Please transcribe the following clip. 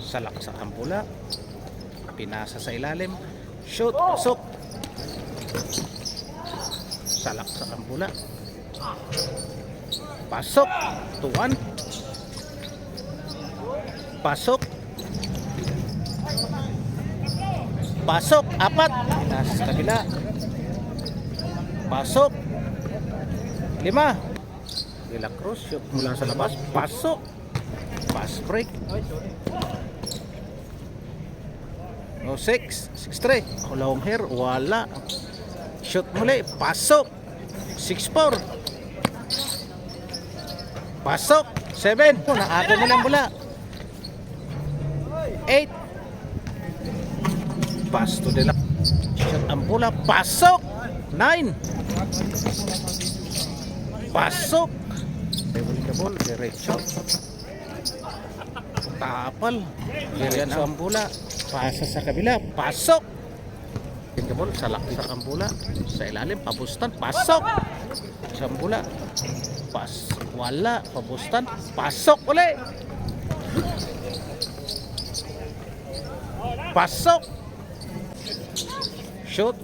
Salak sa kampula. Pinasa sa ilalim. Shoot, pasok. Salak sa kampula. Pasok. 2-1. Pasok. Pasok. 4. Pinasa sa kabila. Pasok. 5. De La Cruz. Shoot mula sa labas. Pasok. Pass break. O 6, 6-3. Long hair, wala. Shoot muli, pasok. 6-4. Pasok. 7. Naago mo lang mula. 8. Pass to the left. Shot ang bola, pasok. 9. Pasok. Ball, diretso. Tapal. Diretso ang bola. Pasa sa kabila, pasok. Ball, salak sa ambula. Sa ilalim, pabustan, pasok. Sa ambula, pas, wala, pabustan, pasok ulit. Pasok. Shoot.